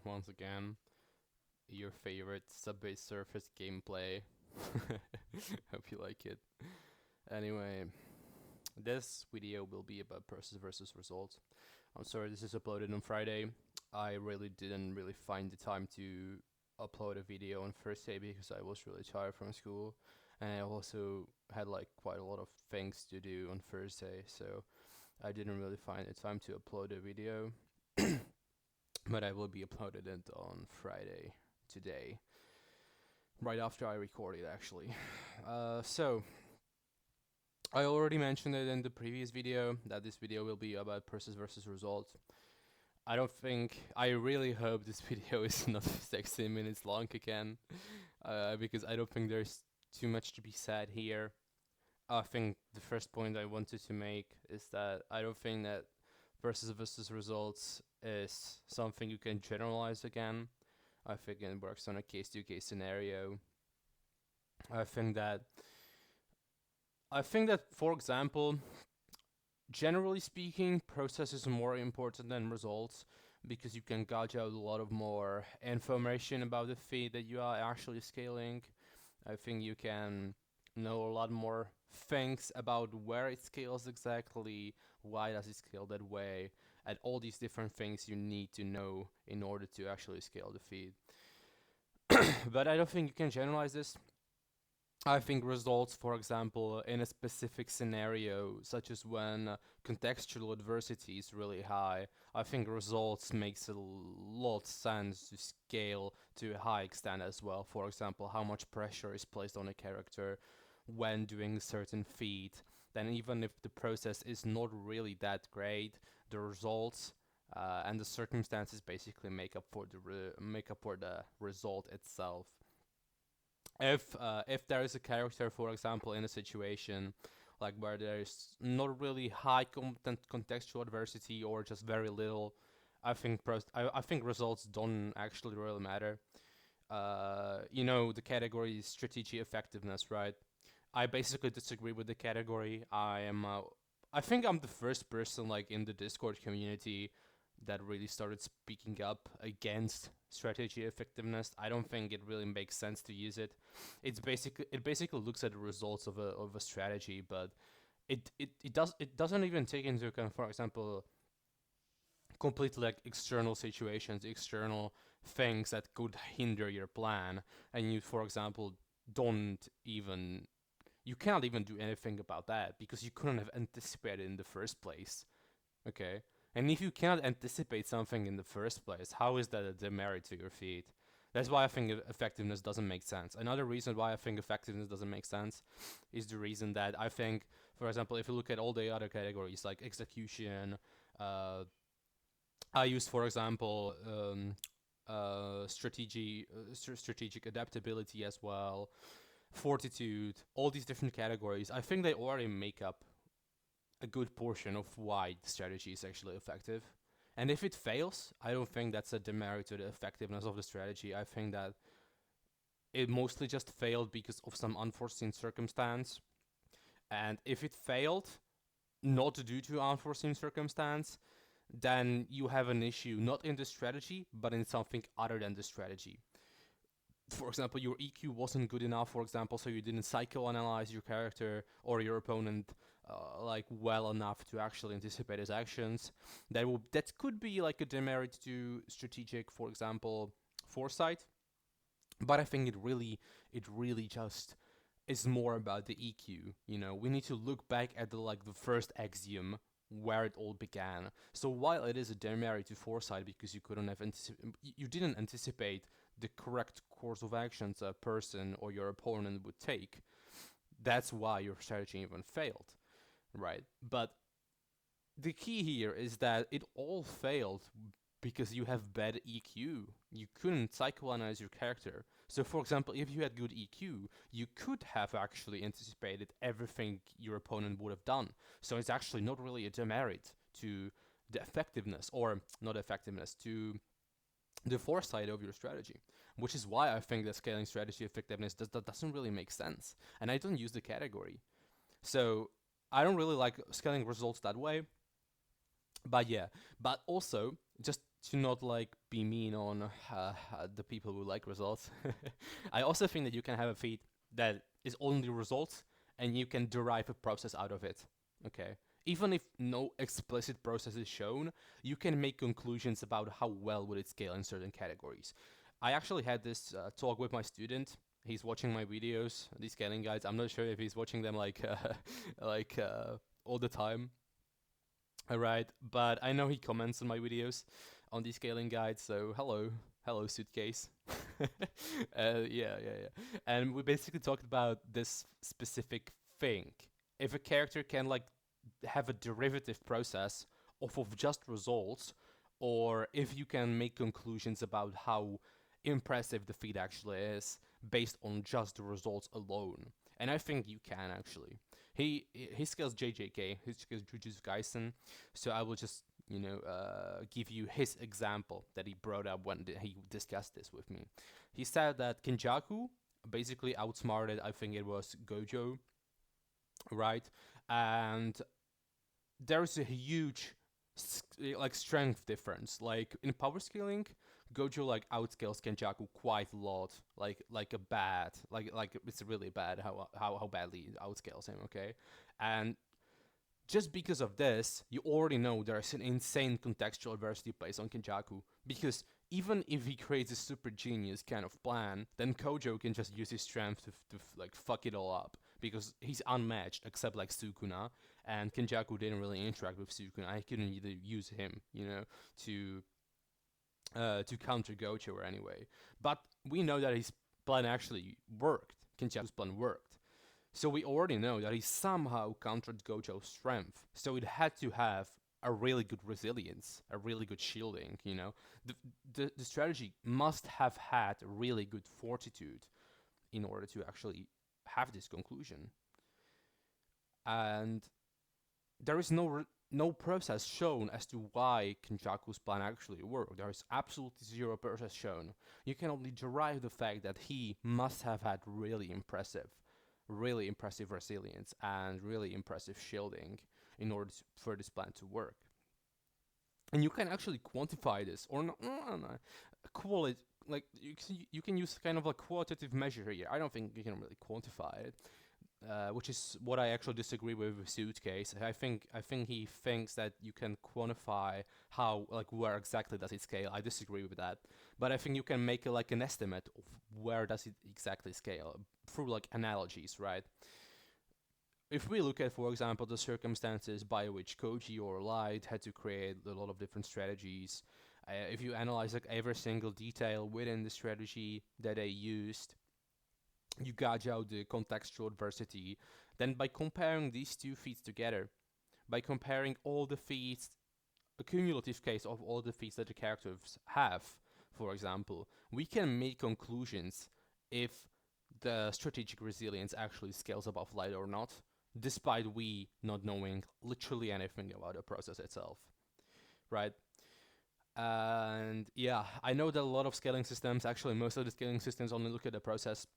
once again. Your favorite Subway Surface gameplay. Hope you like it. Anyway, this video will be about process versus results. I'm sorry this is uploaded on Friday. I really didn't find the time to upload a video on Thursday because I was really tired from school, and I also had like quite a lot of things to do on Thursday, so I didn't really find the time to upload a video. But I will be uploading it on Friday today, right after I record it actually. So I already mentioned it in the previous video that this video will be about process versus result. I really hope this video is not 16 minutes long again, because I don't think there's too much to be said here. I think the first point I wanted to make is that I don't think that process versus results is something you can generalize again. I think it works on a case-to-case scenario. I think that, for example, generally speaking, process is more important than results because you can gauge out a lot of more information about the feed that you are actually scaling. I think you can know a lot more things about where it scales exactly, why does it scale that way, and all these different things you need to know in order to actually scale the feed. But I don't think you can generalize this. I think results, for example, in a specific scenario, such as when contextual adversity is really high, I think results makes a lot sense to scale to a high extent as well. For example, how much pressure is placed on a character when doing a certain feat. Then even if the process is not really that great, the results and the circumstances basically make up for the result itself. If there is a character, for example, in a situation like where there is not really high contextual adversity or just very little, I think results don't actually really matter. The category is strategy effectiveness, right? I basically disagree with the category. I think I'm the first person like in the Discord community that really started speaking up against strategy effectiveness. I don't think it really makes sense to use it. It basically looks at the results of a strategy, but it doesn't even take into account, for example, completely like external situations, external things that could hinder your plan, and you, for example, don't even you can't even do anything about that because you couldn't have anticipated in the first place. Okay? And if you cannot anticipate something in the first place, how is that a demerit to your feed? That's why I think effectiveness doesn't make sense. Another reason why I think effectiveness doesn't make sense is the reason that I think, for example, if you look at all the other categories like execution, I use, for example, strategic adaptability as well, fortitude, all these different categories. I think they already make up a good portion of why the strategy is actually effective. And if it fails, I don't think that's a demerit to the effectiveness of the strategy. I think that it mostly just failed because of some unforeseen circumstance. And if it failed, not due to unforeseen circumstance, then you have an issue not in the strategy, but in something other than the strategy. For example, your EQ wasn't good enough, for example, so you didn't psychoanalyze your character or your opponent like well enough to actually anticipate his actions. That could be like a demerit to strategic, for example, foresight. But I think it really just is more about the EQ. We need to look back at the first axiom where it all began. So while it is a demerit to foresight because you didn't anticipate the correct course of actions a person or your opponent would take, that's why your strategy even failed, right? But the key here is that it all failed because you have bad EQ. You couldn't psychoanalyze your character. So, for example, if you had good EQ, you could have actually anticipated everything your opponent would have done. So it's actually not really a demerit to the effectiveness, or not effectiveness, to the foresight of your strategy, which is why I think that scaling strategy effectiveness doesn't really make sense. And I don't use the category. So I don't really like scaling results that way. But yeah, but also, just to not like be mean on the people who like results. I also think that you can have a feed that is only results, and you can derive a process out of it. Okay. Even if no explicit process is shown, you can make conclusions about how well would it scale in certain categories. I actually had this talk with my student. He's watching my videos, these scaling guides. I'm not sure if he's watching them like like all the time. All right, but I know he comments on my videos on these scaling guides. So hello, suitcase. Yeah. And we basically talked about this specific thing. If a character can like have a derivative process off of just results, or if you can make conclusions about how impressive the feed actually is based on just the results alone. And I think you can actually. He scales JJK, he scales Jujutsu Kaisen, so I will just give you his example that he brought up when he discussed this with me. He said that Kenjaku basically outsmarted, I think it was Gojo, right? And there's a huge like strength difference. Like in power scaling, Gojo like outscales Kenjaku quite a lot. Like a bad like it's really bad how badly it outscales him. Okay, and just because of this, you already know there's an insane contextual adversity based on Kenjaku. Because even if he creates a super genius kind of plan, then Kojo can just use his strength to like fuck it all up. Because he's unmatched, except like Sukuna, and Kenjaku didn't really interact with Sukuna. I couldn't either use him, to counter Gojo or anyway. But we know that his plan actually worked. Kenjaku's plan worked. So we already know that he somehow countered Gojo's strength. So it had to have a really good resilience, a really good shielding, The, the strategy must have had really good fortitude in order to actually have this conclusion. And there is no process shown as to why Kenjaku's plan actually worked. There is absolutely zero process shown. You can only derive the fact that he must have had really impressive resilience and really impressive shielding in order for this plan to work. And you can actually quantify this or not. Quality, like you can use kind of a qualitative measure here. I don't think you can really quantify it. Which is what I actually disagree with Suitcase. I think he thinks that you can quantify how like where exactly does it scale. I disagree with that, but I think you can make like an estimate of where does it exactly scale through like analogies, right? If we look at, for example, the circumstances by which Koji or Light had to create a lot of different strategies, if you analyze like every single detail within the strategy that they used, you gauge out the contextual adversity. Then by comparing these two feats together, by comparing all the feats, a cumulative case of all the feats that the characters have, for example, we can make conclusions if the strategic resilience actually scales above light or not, despite we not knowing literally anything about the process itself, right? And yeah, I know that a lot of scaling systems, actually most of the scaling systems only look at the process.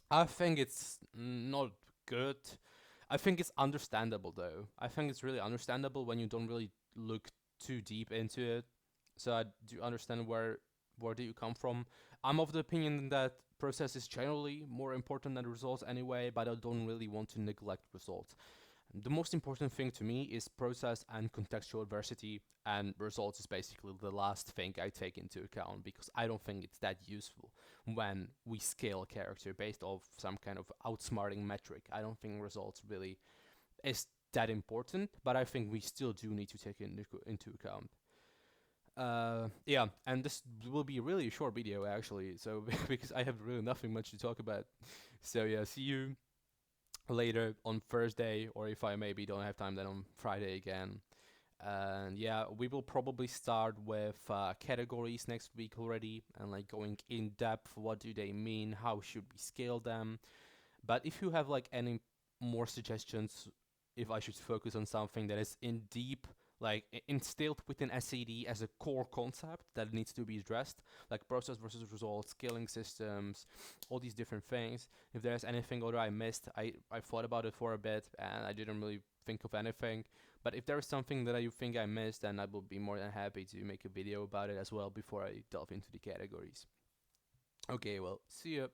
I think it's not good. I think it's understandable though. I think it's really understandable when you don't really look too deep into it. So I do understand where do you come from. I'm of the opinion that process is generally more important than results anyway, but I don't really want to neglect results. The most important thing to me is process and contextual adversity, and results is basically the last thing I take into account because I don't think it's that useful when we scale a character based off some kind of outsmarting metric. I don't think results really is that important, but I think we still do need to take it into account. Yeah, and this will be a really short video actually, so because I have really nothing much to talk about. So yeah, see you later on Thursday, or if I maybe don't have time, then on Friday again. And yeah, we will probably start with categories next week already, and like going in depth. What do they mean? How should we scale them? But if you have like any more suggestions, if I should focus on something that is in deep, like instilled within SCD as a core concept that needs to be addressed, like process versus result, scaling systems, all these different things. If there's anything other I missed, I thought about it for a bit and I didn't really think of anything. But if there's something that you think I missed, then I will be more than happy to make a video about it as well before I delve into the categories. Okay, well, see ya.